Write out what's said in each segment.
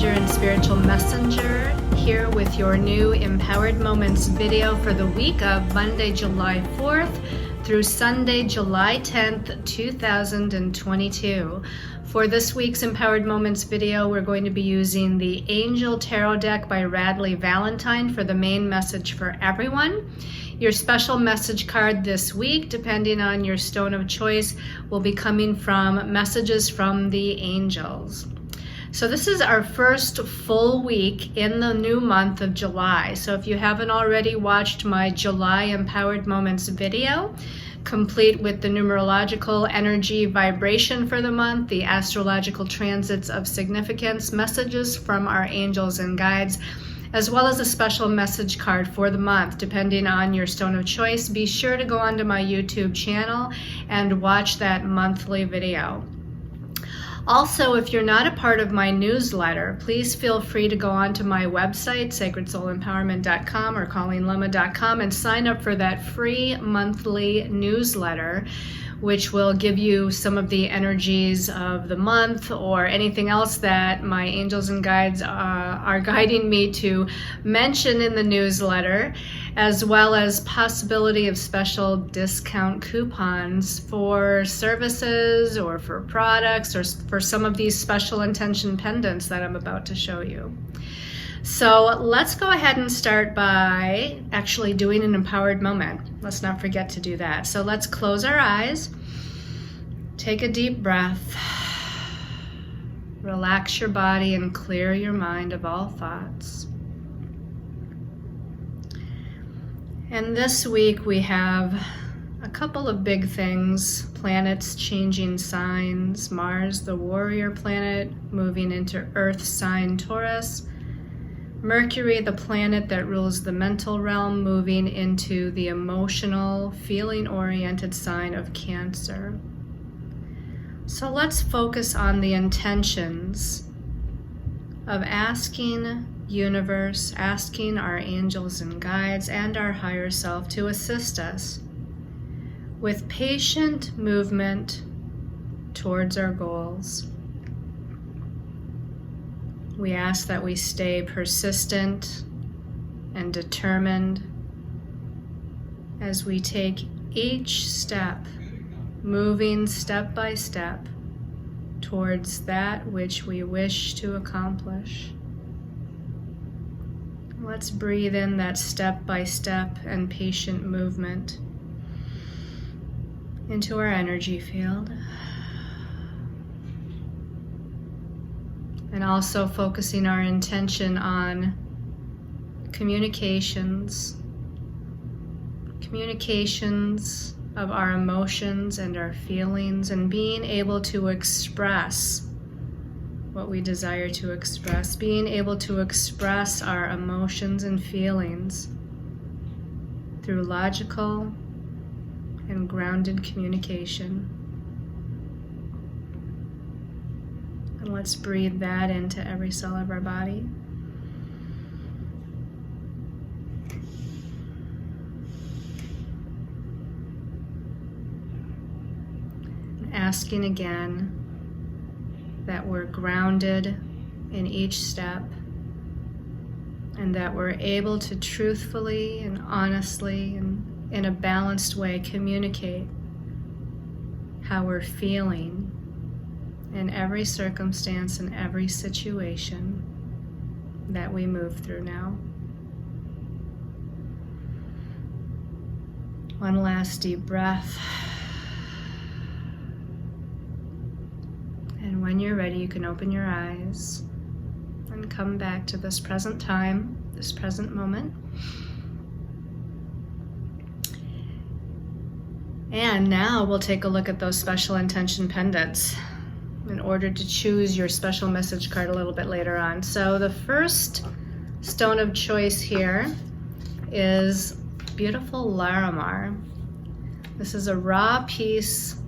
astrologer and spiritual messenger, here with your new Empowered Moments video for the week of Monday, July 4th through Sunday, July 10th, 2022. For this week's Empowered Moments video, we're going to be using the Angel Tarot deck by Radley Valentine for the main message for everyone. Your special message card this week, depending on your stone of choice, will be coming from Messages from the Angels. So this is our first full week in the new month of July. So if you haven't already watched my July Empowered Moments video, complete with the numerological energy vibration for the month, the astrological transits of significance, messages from our angels and guides, as well as a special message card for the month, depending on your stone of choice, be sure to go onto my YouTube channel and watch that monthly video. Also, if you're not a part of my newsletter, please feel free to go onto my website, sacredsoulempowerment.com or callinglemma.com, and sign up for that free monthly newsletter, which will give you some of the energies of the month or anything else that my angels and guides are guiding me to mention in the newsletter, as well as possibility of special discount coupons for services or for products or for some of these special intention pendants that I'm about to show you. So let's go ahead and start by actually doing an empowered moment. Let's not forget to do that. So let's close our eyes, take a deep breath, relax your body and clear your mind of all thoughts. And this week we have a couple of big things: planets changing signs, Mars, the warrior planet, moving into Earth sign Taurus, Mercury, the planet that rules the mental realm, moving into the emotional, feeling-oriented sign of Cancer. So let's focus on the intentions of asking universe, asking our angels and guides and our higher self to assist us with patient movement towards our goals. We ask that we stay persistent and determined as we take each step, moving step by step towards that which we wish to accomplish. Let's breathe in that step by step and patient movement into our energy field. And also focusing our intention on communications of our emotions and our feelings, and being able to express what we desire to express, being able to express our emotions and feelings through logical and grounded communication. And let's breathe that into every cell of our body. And asking again that we're grounded in each step and that we're able to truthfully and honestly and in a balanced way communicate how we're feeling in every circumstance and every situation that we move through now. One last deep breath. And when you're ready, you can open your eyes and come back to this present time, this present moment. And now we'll take a look at those special intention pendants in order to choose your special message card a little bit later on. So the first stone of choice here is beautiful Larimar. This is a raw piece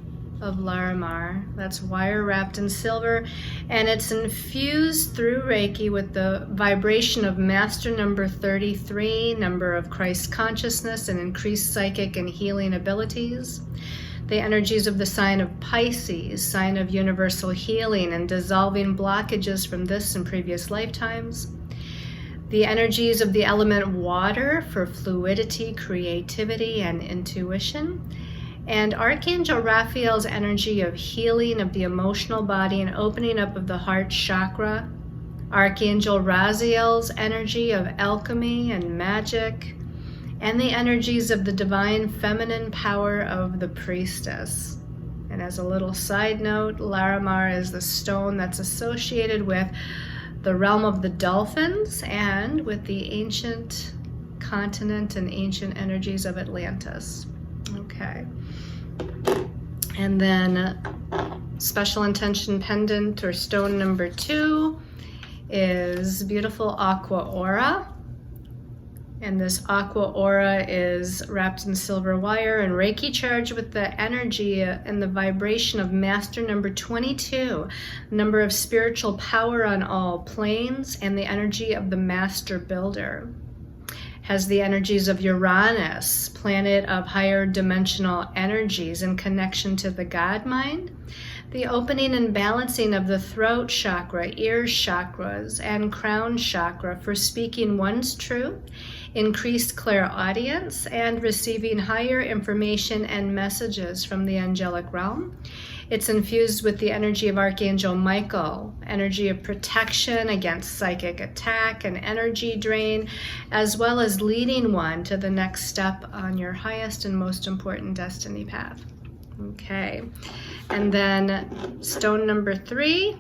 of Larimar that's wire wrapped in silver, and it's infused through Reiki with the vibration of master number 33, number of Christ consciousness and increased psychic and healing abilities. The energies of the sign of Pisces, sign of universal healing and dissolving blockages from this and previous lifetimes. The energies of the element water for fluidity, creativity, and intuition. And Archangel Raphael's energy of healing of the emotional body and opening up of the heart chakra. Archangel Raziel's energy of alchemy and magic. And the energies of the divine feminine power of the priestess. And as a little side note, Larimar is the stone that's associated with the realm of the dolphins and with the ancient continent and ancient energies of Atlantis. Okay. And then special intention pendant or stone number 2 is beautiful aqua aura. And this aqua aura is wrapped in silver wire and Reiki charged with the energy and the vibration of master number 22, number of spiritual power on all planes, and the energy of the master builder. Has the energies of Uranus, planet of higher dimensional energies in connection to the God mind. The opening and balancing of the throat chakra, ear chakras, and crown chakra for speaking one's truth, increased clairaudience, and receiving higher information and messages from the angelic realm. It's infused with the energy of Archangel Michael, energy of protection against psychic attack and energy drain, as well as leading one to the next step on your highest and most important destiny path. Okay, and then stone number 3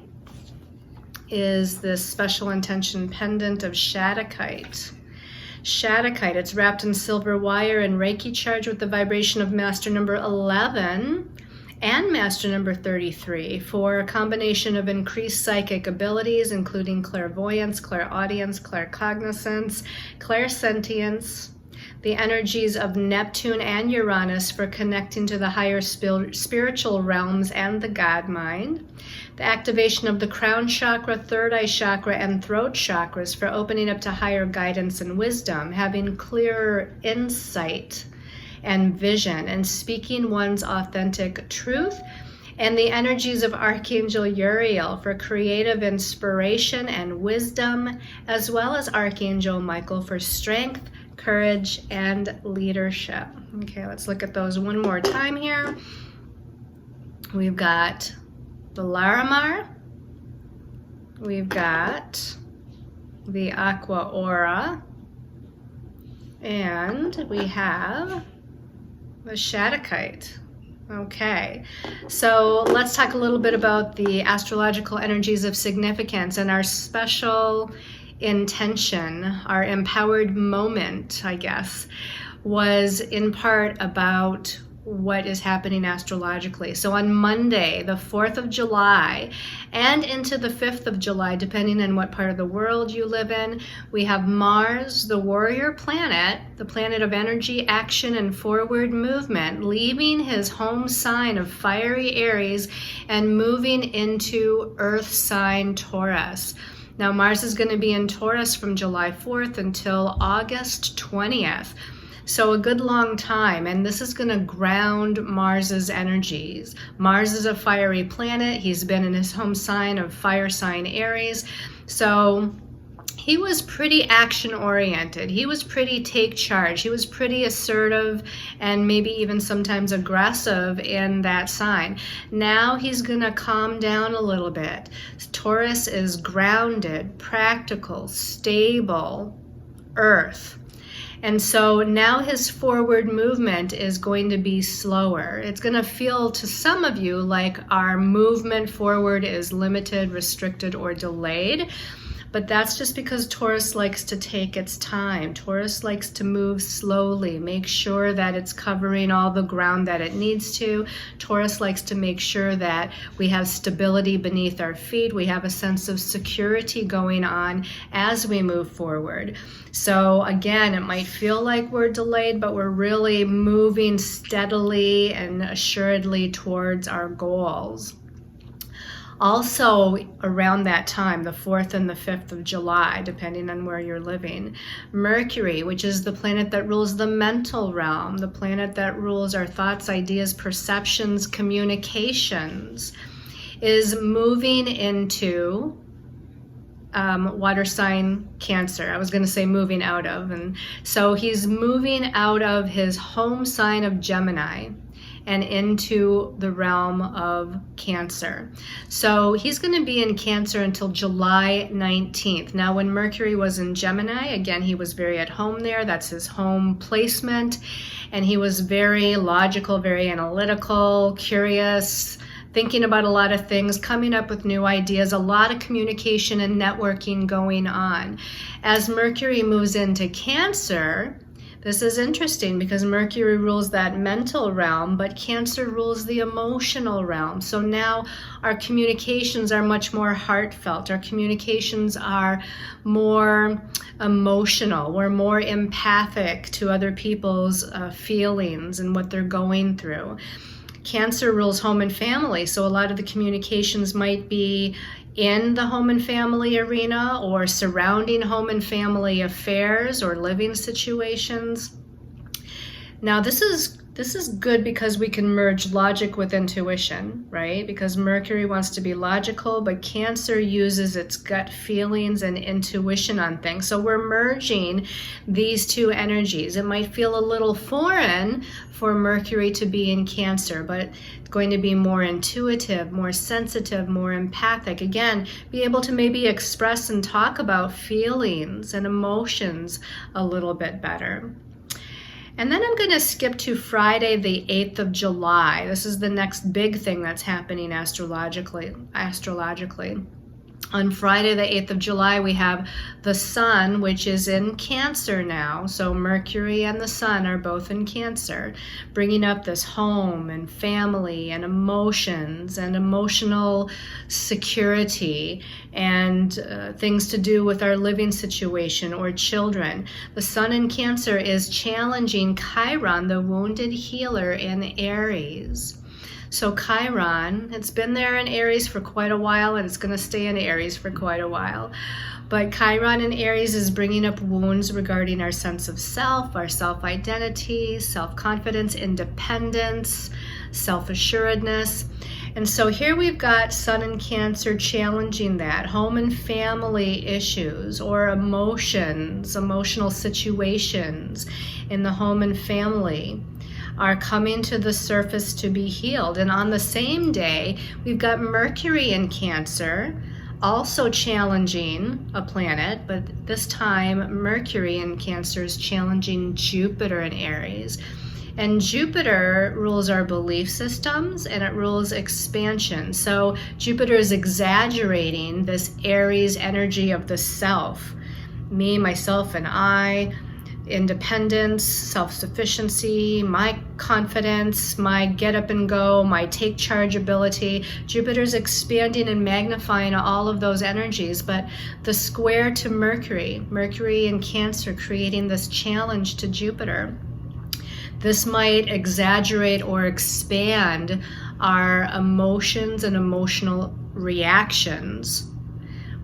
is this special intention pendant of Shaddakite. Shaddakite, it's wrapped in silver wire and Reiki charged with the vibration of master number 11 and master number 33 for a combination of increased psychic abilities, including clairvoyance, clairaudience, claircognizance, clairsentience. The energies of Neptune and Uranus for connecting to the higher spiritual realms and the God mind. The activation of the crown chakra, third eye chakra, and throat chakras for opening up to higher guidance and wisdom, having clearer insight and vision, and speaking one's authentic truth. And the energies of Archangel Uriel for creative inspiration and wisdom, as well as Archangel Michael for strength, courage, and leadership. Okay, let's look at those one more time here. We've got the Larimar, we've got the Aqua Aura, and we have the Shaddakite. Okay, so let's talk a little bit about the astrological energies of significance and our special intention, our empowered moment, I guess, was in part about what is happening astrologically. So on Monday, the 4th of July, and into the 5th of July, depending on what part of the world you live in, we have Mars, the warrior planet, the planet of energy, action, and forward movement, leaving his home sign of fiery Aries and moving into Earth sign Taurus. Now, Mars is going to be in Taurus from July 4th until August 20th. So a good long time, and this is going to ground Mars's energies. Mars is a fiery planet. He's been in his home sign of fire sign Aries. So he was pretty action oriented. He was pretty take charge. He was pretty assertive and maybe even sometimes aggressive in that sign. Now he's going to calm down a little bit. Taurus is grounded, practical, stable, earth. And so now his forward movement is going to be slower. It's going to feel to some of you like our movement forward is limited, restricted, or delayed. But that's just because Taurus likes to take its time. Taurus likes to move slowly, make sure that it's covering all the ground that it needs to. Taurus likes to make sure that we have stability beneath our feet. We have a sense of security going on as we move forward. So again, it might feel like we're delayed, but we're really moving steadily and assuredly towards our goals. Also, around that time, the 4th and the 5th of July, depending on where you're living, Mercury, which is the planet that rules the mental realm, the planet that rules our thoughts, ideas, perceptions, communications, is moving into water sign Cancer. I was going to say moving out of. And so he's moving out of his home sign of Gemini and into the realm of Cancer. So he's going to be in Cancer until July 19th. Now, when Mercury was in Gemini, again, he was very at home there. That's his home placement. And he was very logical, very analytical, curious, thinking about a lot of things, coming up with new ideas, a lot of communication and networking going on. As Mercury moves into Cancer, this is interesting because Mercury rules that mental realm, but Cancer rules the emotional realm. So now our communications are much more heartfelt. Our communications are more emotional. We're more empathic to other people's feelings and what they're going through. Cancer rules home and family, so a lot of the communications might be in the home and family arena or surrounding home and family affairs or living situations. Now, this is good because we can merge logic with intuition, right? Because Mercury wants to be logical, but Cancer uses its gut feelings and intuition on things. So we're merging these two energies. It might feel a little foreign for Mercury to be in Cancer, but it's going to be more intuitive, more sensitive, more empathic. Again, be able to maybe express and talk about feelings and emotions a little bit better. And then I'm going to skip to Friday, the 8th of July. This is the next big thing that's happening astrologically. On Friday, the 8th of July, we have the Sun, which is in Cancer now. So Mercury and the Sun are both in Cancer, bringing up this home and family and emotions and emotional security and things to do with our living situation or children. The Sun in Cancer is challenging Chiron, the wounded healer in Aries. So Chiron, it's been there in Aries for quite a while, and it's going to stay in Aries for quite a while. But Chiron in Aries is bringing up wounds regarding our sense of self, our self-identity, self-confidence, independence, self-assuredness. And so here we've got Sun in Cancer challenging that, home and family issues or emotions, emotional situations in the home and family are coming to the surface to be healed. And on the same day, we've got Mercury in Cancer, also challenging a planet, but this time Mercury in Cancer is challenging Jupiter in Aries. And Jupiter rules our belief systems and it rules expansion. So Jupiter is exaggerating this Aries energy of the self, me, myself, and I, independence, self-sufficiency, my confidence, my get up and go, my take charge ability. Jupiter's expanding and magnifying all of those energies, but the square to Mercury in Cancer creating this challenge to Jupiter. This might exaggerate or expand our emotions and emotional reactions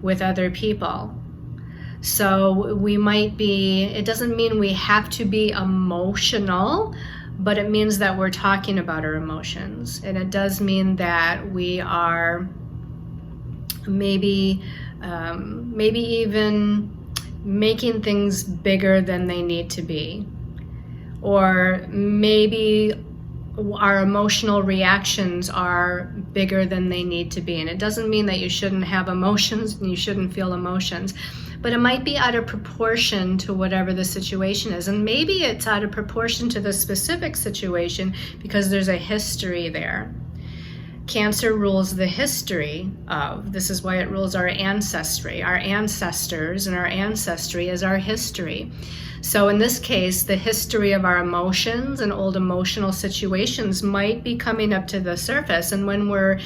with other people. So we might be, it doesn't mean we have to be emotional, but it means that we're talking about our emotions. And it does mean that we are maybe even making things bigger than they need to be. Or maybe our emotional reactions are bigger than they need to be. And it doesn't mean that you shouldn't have emotions and you shouldn't feel emotions, but it might be out of proportion to whatever the situation is. And maybe it's out of proportion to the specific situation because there's a history there. Cancer rules the history of. This is why it rules our ancestry. Our ancestors and our ancestry is our history. So in this case, the history of our emotions and old emotional situations might be coming up to the surface. And when we're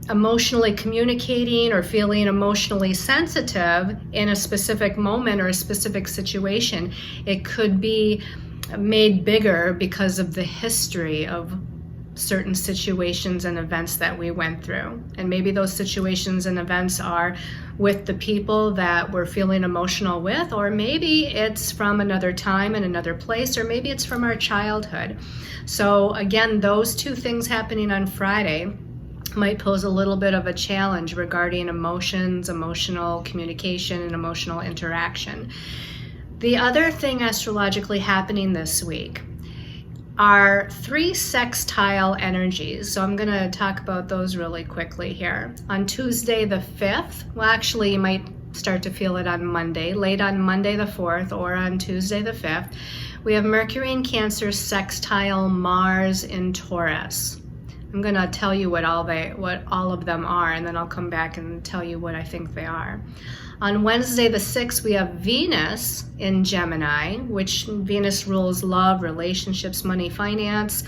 emotionally communicating or feeling emotionally sensitive in a specific moment or a specific situation, it could be made bigger because of the history of certain situations and events that we went through. And maybe those situations and events are with the people that we're feeling emotional with, or maybe it's from another time and another place, or maybe it's from our childhood. So again, those two things happening on Friday might pose a little bit of a challenge regarding emotions, emotional communication, and emotional interaction. The other thing astrologically happening this week are 3 sextile energies. So I'm going to talk about those really quickly here. On Tuesday the 5th, well, actually you might start to feel it on Monday, late on Monday the 4th or on Tuesday the 5th, we have Mercury in Cancer sextile Mars in Taurus. I'm going to tell you what all of them are, and then I'll come back and tell you what I think they are. On Wednesday the 6th, we have Venus in Gemini, which Venus rules love, relationships, money, finance.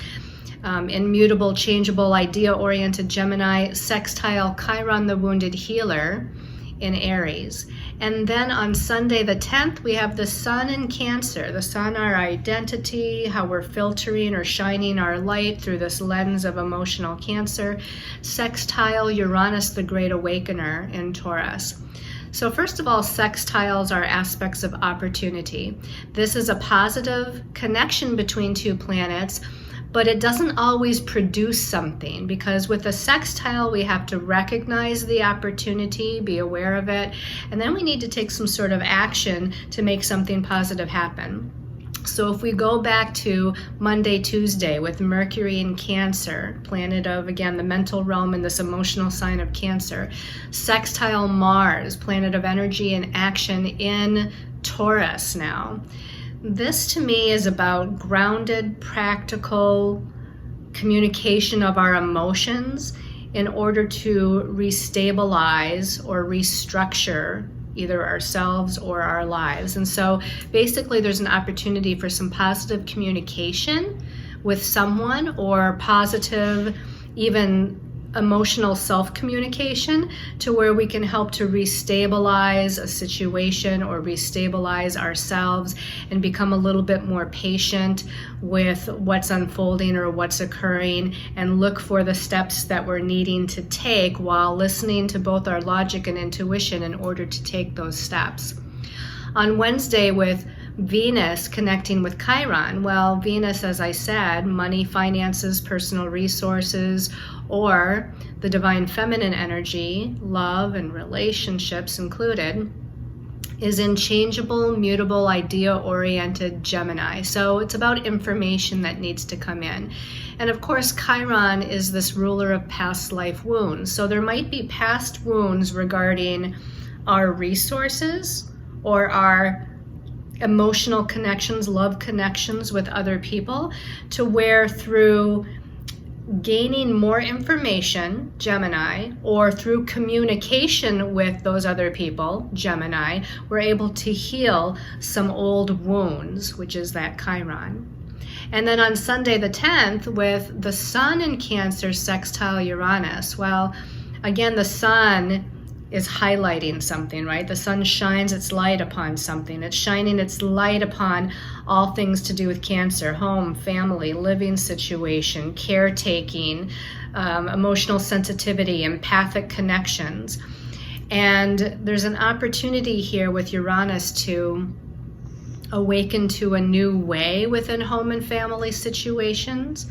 Immutable, changeable, idea-oriented Gemini, sextile Chiron, the wounded healer, in Aries. And then on Sunday the 10th, we have the Sun in Cancer. The Sun, our identity, how we're filtering or shining our light through this lens of emotional Cancer. Sextile Uranus, the Great Awakener, in Taurus. So first of all, sextiles are aspects of opportunity. This is a positive connection between two planets, but it doesn't always produce something, because with a sextile, we have to recognize the opportunity, be aware of it, and then we need to take some sort of action to make something positive happen. So if we go back to Monday, Tuesday with Mercury in Cancer, planet of, again, the mental realm and this emotional sign of Cancer, sextile Mars, planet of energy and action in Taurus now. This to me is about grounded, practical communication of our emotions in order to restabilize or restructure either ourselves or our lives. And so basically there's an opportunity for some positive communication with someone, or positive, even emotional self-communication, to where we can help to restabilize a situation or restabilize ourselves and become a little bit more patient with what's unfolding or what's occurring, and look for the steps that we're needing to take while listening to both our logic and intuition in order to take those steps. On Wednesday with Venus connecting with Chiron, well, Venus, as I said, money, finances, personal resources, or the divine feminine energy, love and relationships included, is in changeable, mutable, idea-oriented Gemini. So it's about information that needs to come in. And of course, Chiron is this ruler of past life wounds. So there might be past wounds regarding our resources or our emotional connections, love connections with other people, to where through gaining more information, Gemini, or through communication with those other people, Gemini, we're able to heal some old wounds, which is that Chiron. And then on Sunday the 10th, with the Sun in Cancer sextile Uranus, well, again, the Sun is highlighting something, right? The sun shines its light upon something. It's shining its light upon all things to do with Cancer: home, family, living situation, caretaking, emotional sensitivity, empathic connections. And there's an opportunity here with Uranus to awaken to a new way within home and family situations,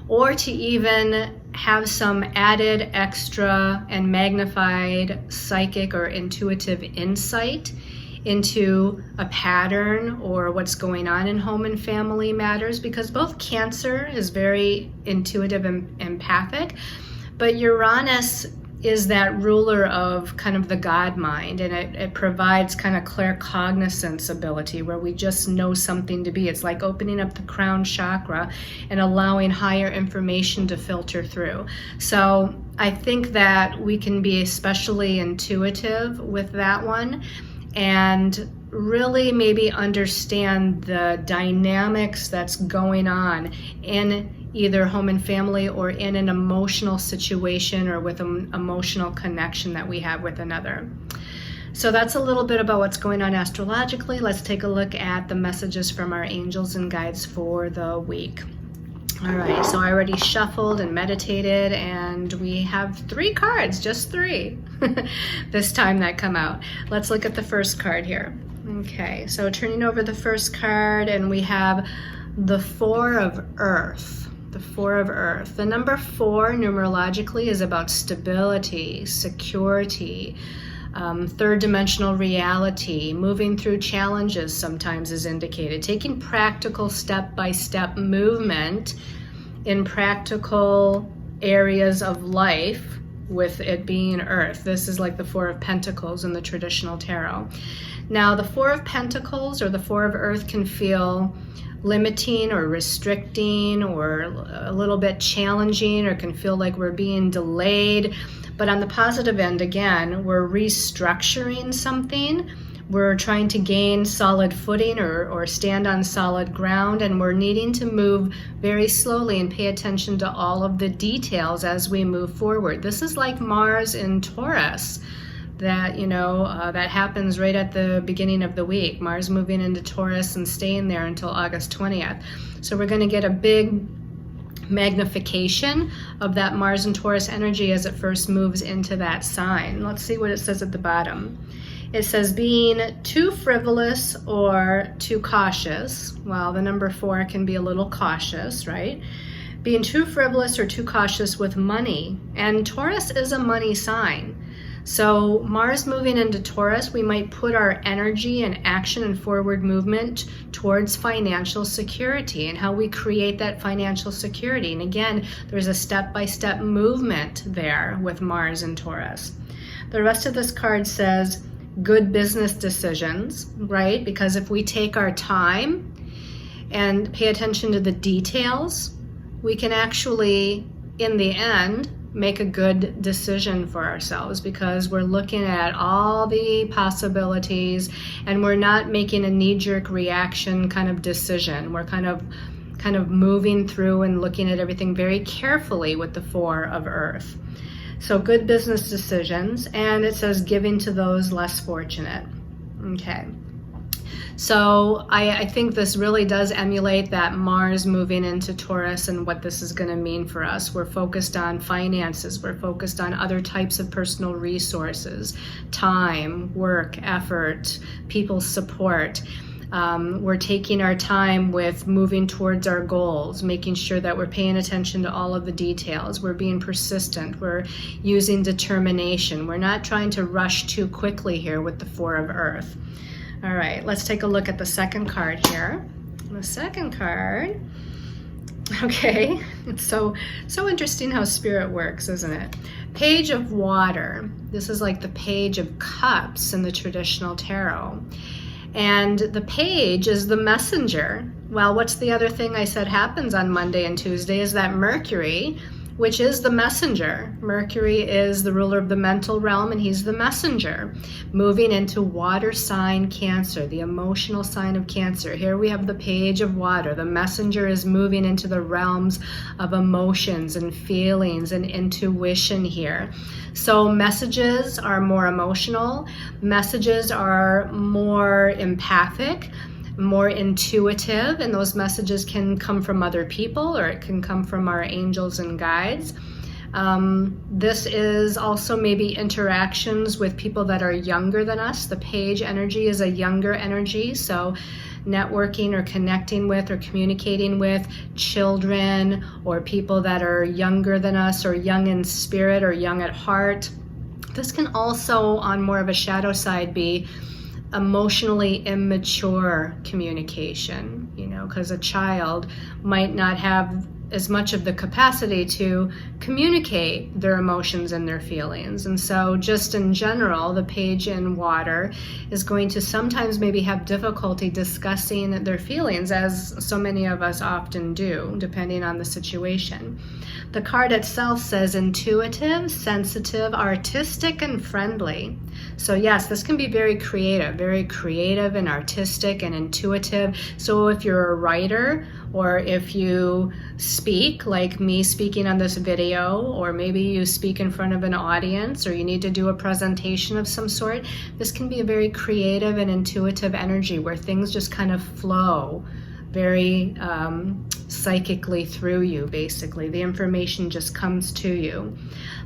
or to even have some added, extra, and magnified psychic or intuitive insight into a pattern or what's going on in home and family matters, because both Cancer is very intuitive and empathic, but Uranus is that ruler of kind of the God mind, and it provides kind of claircognizance ability, where we just know something to be. It's like opening up the crown chakra and allowing higher information to filter through. So I think that we can be especially intuitive with that one, and really maybe understand the dynamics that's going on in either home and family or in an emotional situation or with an emotional connection that we have with another. So that's a little bit about what's going on astrologically. Let's take a look at the messages from our angels and guides for the week. All right, so I already shuffled and meditated, and we have 3 cards, just 3 this time that come out. Let's look at the first card here. Okay, so turning over the first card, and we have the 4 of Earth. The 4 of Earth. The number 4 numerologically is about stability, security, third dimensional reality, moving through challenges sometimes is indicated, taking practical step-by-step movement in practical areas of life with it being Earth. This is like the 4 of Pentacles in the traditional tarot. Now the 4 of Pentacles or the 4 of Earth can feel limiting or restricting or a little bit challenging, or can feel like we're being delayed. But on the positive end, again, we're restructuring something. We're trying to gain solid footing or stand on solid ground, and we're needing to move very slowly and pay attention to all of the details as we move forward. This is like Mars in Taurus. That, that happens right at the beginning of the week. Mars moving into Taurus and staying there until August 20th. So we're going to get a big magnification of that Mars and Taurus energy as it first moves into that sign. Let's see what it says at the bottom. It says being too frivolous or too cautious. Well, the number 4 can be a little cautious, right? Being too frivolous or too cautious with money. And Taurus is a money sign. So Mars moving into Taurus, we might put our energy and action and forward movement towards financial security and how we create that financial security. And again, there's a step-by-step movement there with Mars and Taurus. The rest of this card says good business decisions, right? Because if we take our time and pay attention to the details, we can actually, in the end, make a good decision for ourselves, because we're looking at all the possibilities and we're not making a knee-jerk reaction kind of decision. We're kind of moving through and looking at everything very carefully with the 4 of Earth. So good business decisions, and it says giving to those less fortunate. Okay. So I think this really does emulate that Mars moving into Taurus and what this is going to mean for us. We're focused on finances. We're focused on other types of personal resources, time, work, effort, people's support. We're taking our time with moving towards our goals, making sure that we're paying attention to all of the details. We're being persistent. We're using determination. We're not trying to rush too quickly here with the 4 of Earth. All right, let's take a look at the second card here. The second card, okay, it's so interesting how spirit works, isn't it? Page of Water. This is like the Page of Cups in the traditional tarot. And the page is the messenger. Well, what's the other thing I said happens on Monday and Tuesday is that Mercury, which is the messenger. Mercury is the ruler of the mental realm, and he's the messenger, moving into water sign Cancer, the emotional sign of Cancer. Here we have the Page of Water. The messenger is moving into the realms of emotions and feelings and intuition here. So messages are more emotional. Messages are more empathic, more intuitive, and those messages can come from other people or it can come from our angels and guides. This is also maybe interactions with people that are younger than us. The Page energy is a younger energy, so networking or connecting with or communicating with children or people that are younger than us or young in spirit or young at heart. This can also, on more of a shadow side, be emotionally immature communication, because a child might not have as much of the capacity to communicate their emotions and their feelings. And so just in general, the Page in Water is going to sometimes maybe have difficulty discussing their feelings, as so many of us often do, depending on the situation. The card itself says intuitive, sensitive, artistic, and friendly. So yes, this can be very creative and artistic and intuitive. So if you're a writer, or if you speak, like me speaking on this video, or maybe you speak in front of an audience, or you need to do a presentation of some sort, this can be a very creative and intuitive energy where things just kind of flow very psychically through you, basically. The information just comes to you.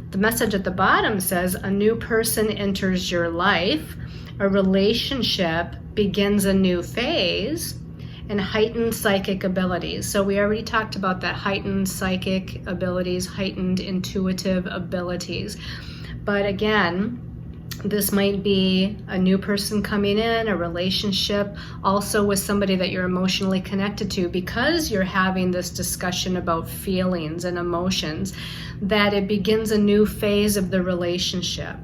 The message at the bottom says a new person enters your life, a relationship begins a new phase, and heightened psychic abilities. So we already talked about that heightened psychic abilities, heightened intuitive abilities. But again, this might be a new person coming in, a relationship, also with somebody that you're emotionally connected to, because you're having this discussion about feelings and emotions, that it begins a new phase of the relationship.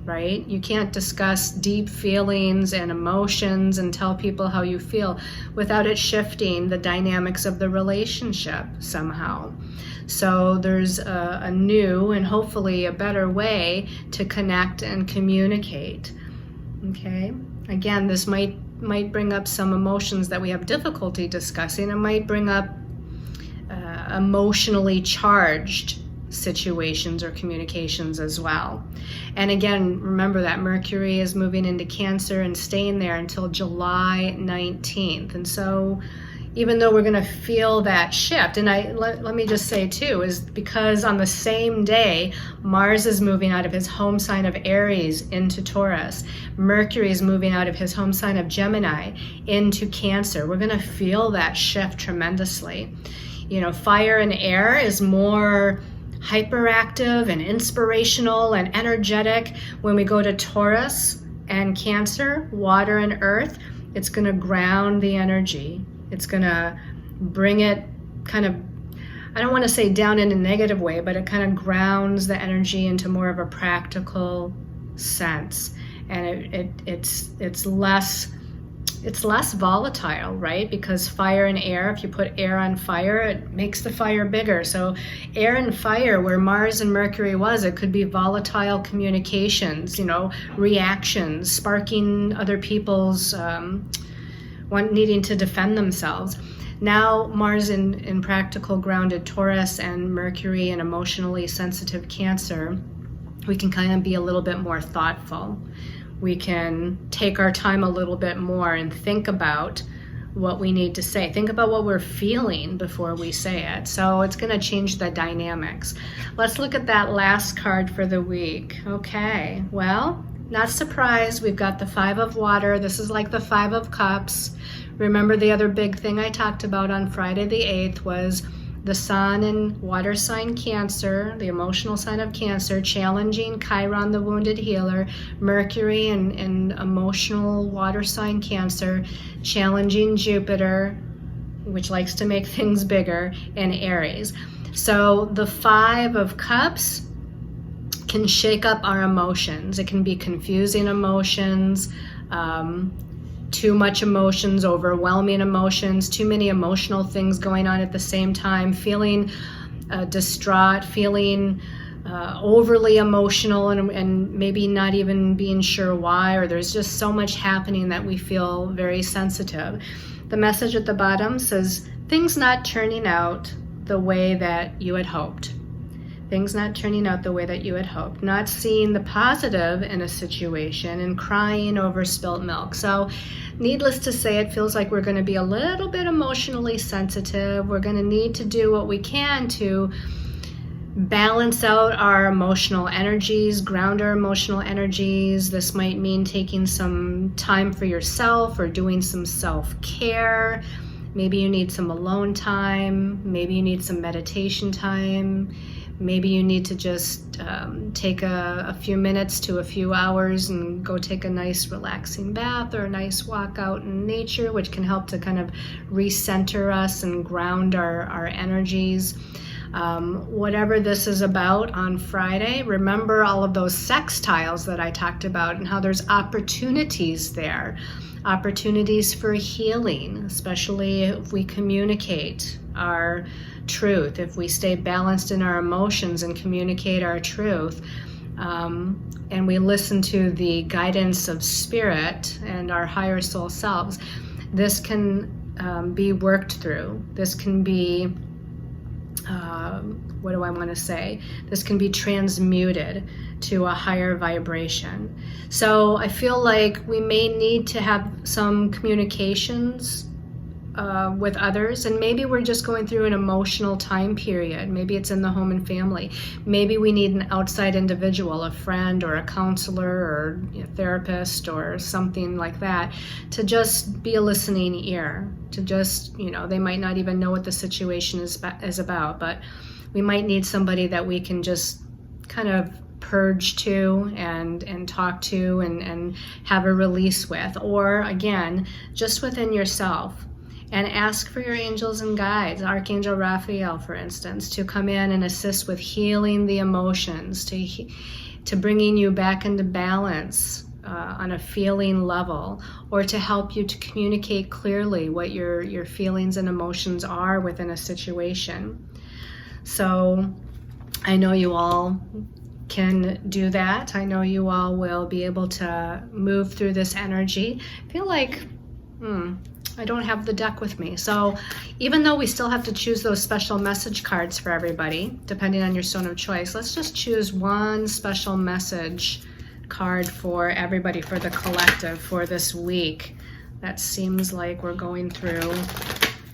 Right? You can't discuss deep feelings and emotions and tell people how you feel without it shifting the dynamics of the relationship somehow. So there's a new and hopefully a better way to connect and communicate. Okay? Again, this might bring up some emotions that we have difficulty discussing. It might bring up emotionally charged situations or communications as well. And again, remember that Mercury is moving into Cancer and staying there until July 19th. And so even though we're going to feel that shift, and let me just say too, is because on the same day, Mars is moving out of his home sign of Aries into Taurus. Mercury is moving out of his home sign of Gemini into Cancer. We're going to feel that shift tremendously. You know, fire and air is more hyperactive and inspirational and energetic. When we go to Taurus and Cancer, water and earth, it's going to ground the energy. It's going to bring it kind of, I don't want to say down in a negative way, but it kind of grounds the energy into more of a practical sense. And it's less volatile, right? Because fire and air, if you put air on fire, it makes the fire bigger. So air and fire, where Mars and Mercury was, it could be volatile communications, reactions, sparking other people's needing to defend themselves. Now Mars in practical grounded Taurus and Mercury in emotionally sensitive Cancer, we can kind of be a little bit more thoughtful. We can take our time a little bit more and think about what we need to say. Think about what we're feeling before we say it. So it's going to change the dynamics. Let's look at that last card for the week. Okay, well, not surprised. We've got the Five of Water. This is like the Five of Cups. Remember the other big thing I talked about on Friday the 8th was the Sun in water sign Cancer, the emotional sign of Cancer, challenging Chiron, the wounded healer. Mercury in emotional water sign Cancer, challenging Jupiter, which likes to make things bigger, and Aries. So the Five of Cups can shake up our emotions. It can be confusing emotions, too much emotions, overwhelming emotions, too many emotional things going on at the same time, feeling distraught, feeling overly emotional and maybe not even being sure why, or there's just so much happening that we feel very sensitive. The message at the bottom says, things not turning out the way that you had hoped. Things not turning out the way that you had hoped. Not seeing the positive in a situation and crying over spilt milk. So needless to say, it feels like we're going to be a little bit emotionally sensitive. We're going to need to do what we can to balance out our emotional energies, ground our emotional energies. This might mean taking some time for yourself or doing some self-care. Maybe you need some alone time. Maybe you need some meditation time. Maybe you need to just take a few minutes to a few hours and go take a nice relaxing bath or a nice walk out in nature, which can help to kind of recenter us and ground our energies. Whatever this is about on Friday, remember all of those sextiles that I talked about and how there's opportunities there. Opportunities for healing, especially if we communicate our truth, if we stay balanced in our emotions and communicate our truth, and we listen to the guidance of spirit and our higher soul selves, this can be worked through. This can be, what do I want to say? This can be transmuted to a higher vibration. So I feel like we may need to have some communications with others, and maybe we're just going through an emotional time period. Maybe it's in the home and family. Maybe we need an outside individual, a friend or a counselor or a therapist or something like that, to just be a listening ear, to just, they might not even know what the situation is about, but we might need somebody that we can just kind of purge to and talk to and have a release with, or again, just within yourself. And ask for your angels and guides, Archangel Raphael, for instance, to come in and assist with healing the emotions, to bringing you back into balance on a feeling level, or to help you to communicate clearly what your feelings and emotions are within a situation. So I know you all can do that. I know you all will be able to move through this energy. I feel like, I don't have the deck with me. So even though we still have to choose those special message cards for everybody, depending on your stone of choice, let's just choose one special message card for everybody, for the collective, for this week. That seems like we're going through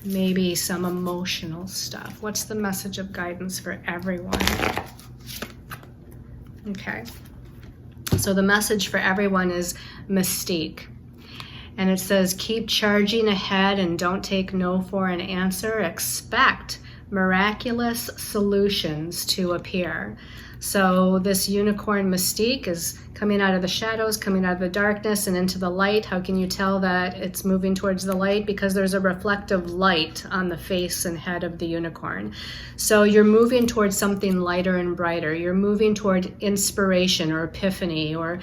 maybe some emotional stuff. What's the message of guidance for everyone? Okay. So the message for everyone is mystique. And it says, keep charging ahead and don't take no for an answer. Expect miraculous solutions to appear. So this unicorn mystique is coming out of the shadows, coming out of the darkness and into the light. How can you tell that it's moving towards the light? Because there's a reflective light on the face and head of the unicorn. So you're moving towards something lighter and brighter. You're moving toward inspiration or epiphany or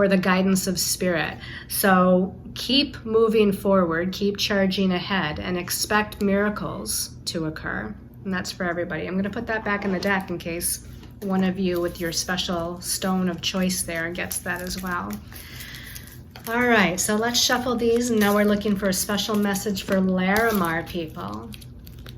the guidance of spirit. So keep moving forward, keep charging ahead, and expect miracles to occur. And that's for everybody. I'm going to put that back in the deck in case one of you with your special stone of choice there gets that as well. All right, so let's shuffle these. And now we're looking for a special message for Larimar people.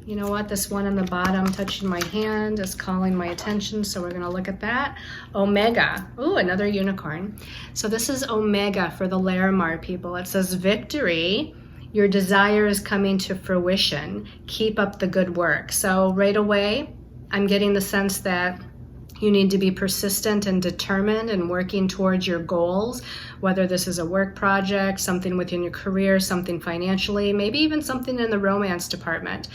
You know what? This one on the bottom touching my hand is calling my attention, so we're going to look at that. Omega. Ooh, another unicorn. So this is Omega for the Larimar people. It says, victory. Your desire is coming to fruition. Keep up the good work. So right away, I'm getting the sense that you need to be persistent and determined and working towards your goals, whether this is a work project, something within your career, something financially, maybe even something in the romance department.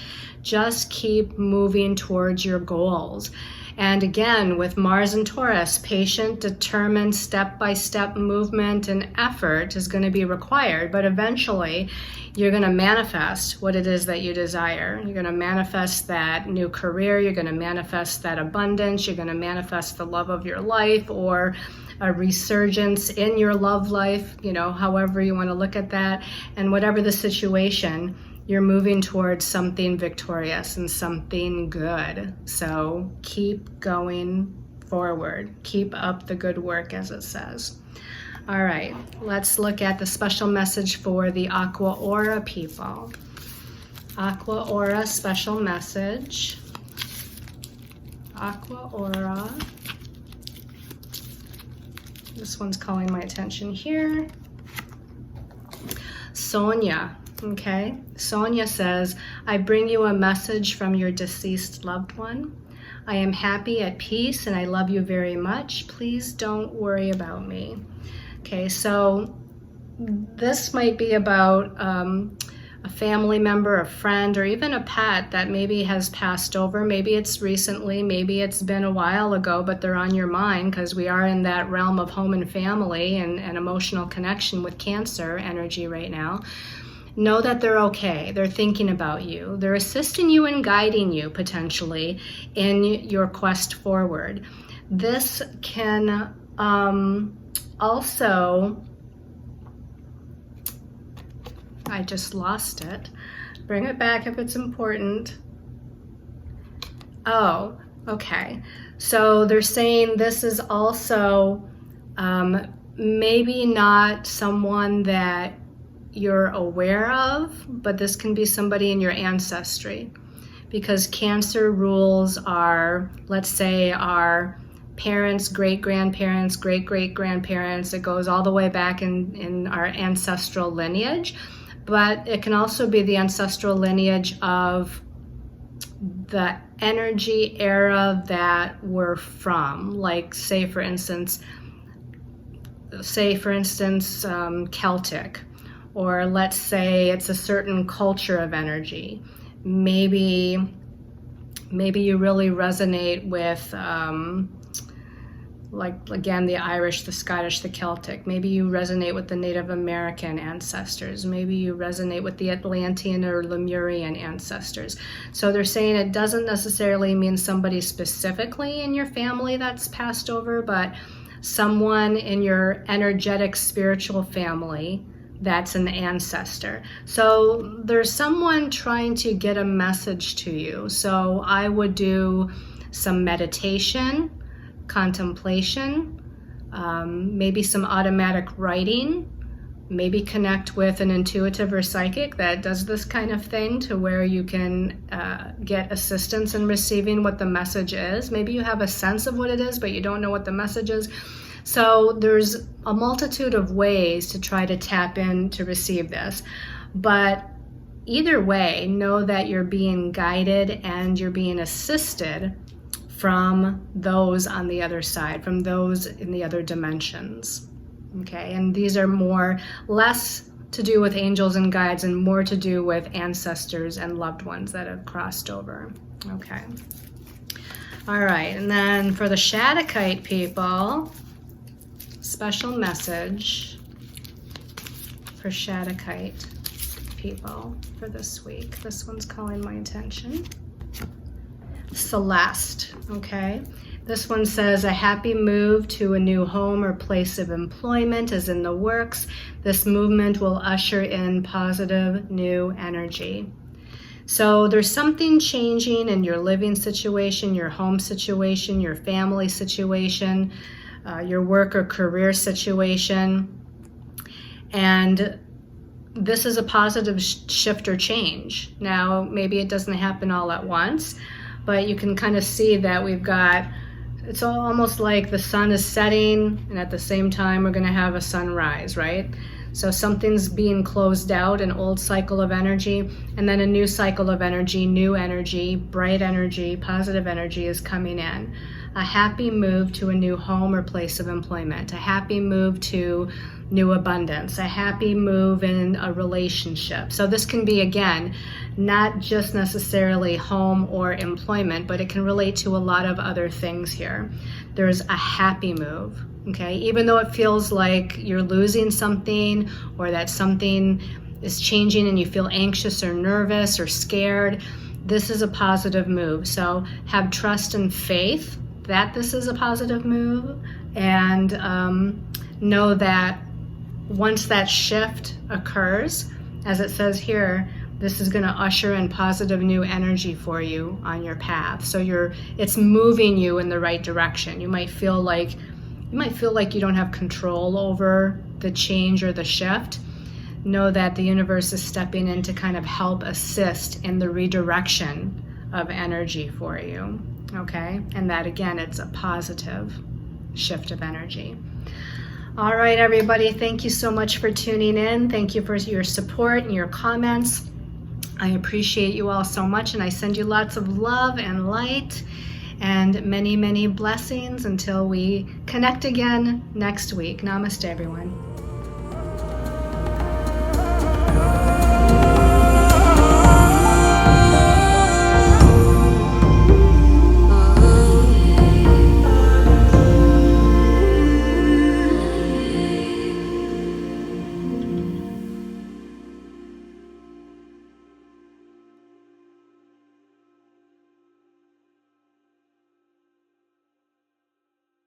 Just keep moving towards your goals. And again, with Mars and Taurus, patient, determined, step-by-step movement and effort is going to be required, but eventually you're going to manifest what it is that you desire. You're going to manifest that new career, you're going to manifest that abundance, you're going to manifest the love of your life or a resurgence in your love life, however you want to look at that. And whatever the situation, you're moving towards something victorious and something good. So keep going forward. Keep up the good work, as it says. All right, let's look at the special message for the Aqua Aura people. Aqua Aura special message. Aqua Aura. This one's calling my attention here. Sonia. Okay, Sonia says, I bring you a message from your deceased loved one. I am happy, at peace, and I love you very much. Please don't worry about me. Okay, so this might be about a family member, a friend, or even a pet that maybe has passed over. Maybe it's recently, maybe it's been a while ago, but they're on your mind because we are in that realm of home and family and emotional connection with Cancer energy right now. Know that they're okay. They're thinking about you. They're assisting you and guiding you potentially in your quest forward. This can also, I just lost it. Bring it back if it's important. Oh, okay. So they're saying this is also maybe not someone that you're aware of, but this can be somebody in your ancestry, because Cancer rules are, let's say, our parents, great-grandparents, great-great-grandparents. It goes all the way back in our ancestral lineage. but it can also be the ancestral lineage of the energy era that we're from. Like, say for instance, Celtic, or let's say it's a certain culture of energy. Maybe you really resonate with, like, again, the Irish, the Scottish, the Celtic. Maybe you resonate with the Native American ancestors. Maybe you resonate with the Atlantean or Lemurian ancestors. So they're saying it doesn't necessarily mean somebody specifically in your family that's passed over, but someone in your energetic spiritual family that's an ancestor. So there's someone trying to get a message to you. So I would do some meditation, contemplation, maybe some automatic writing, maybe connect with an intuitive or psychic that does this kind of thing, to where you can get assistance in receiving what the message is. Maybe you have a sense of what it is, but you don't know what the message is. So there's a multitude of ways to try to tap in to receive this. But either way, know that you're being guided and you're being assisted from those on the other side, from those in the other dimensions. Okay, and these are less to do with angels and guides and more to do with ancestors and loved ones that have crossed over. Okay. All right, and then for the Shattuckite people, special message for Shattuckite people for this week. This one's calling my attention. Celeste, okay? This one says, a happy move to a new home or place of employment is in the works. This movement will usher in positive new energy. So there's something changing in your living situation, your home situation, your family situation, your work or career situation. And this is a positive shift or change. Now, maybe it doesn't happen all at once, but you can kind of see that it's almost like the sun is setting, and at the same time we're going to have a sunrise, right? So something's being closed out, an old cycle of energy, and then a new cycle of energy, new energy, bright energy, positive energy is coming in. A happy move to a new home or place of employment, a happy move to new abundance, a happy move in a relationship. So this can be, again, not just necessarily home or employment, but it can relate to a lot of other things here. There's a happy move, okay? Even though it feels like you're losing something or that something is changing and you feel anxious or nervous or scared, this is a positive move. So have trust and faith that this is a positive move, and know that once that shift occurs, as it says here, this is going to usher in positive new energy for you on your path. So it's moving you in the right direction. You might feel like you don't have control over the change or the shift. Know that the universe is stepping in to kind of help assist in the redirection of energy for you. Okay? And that, again, it's a positive shift of energy. All right, everybody, thank you so much for tuning in. Thank you for your support and your comments. I appreciate you all so much, and I send you lots of love and light and many, many blessings until we connect again next week. Namaste, everyone.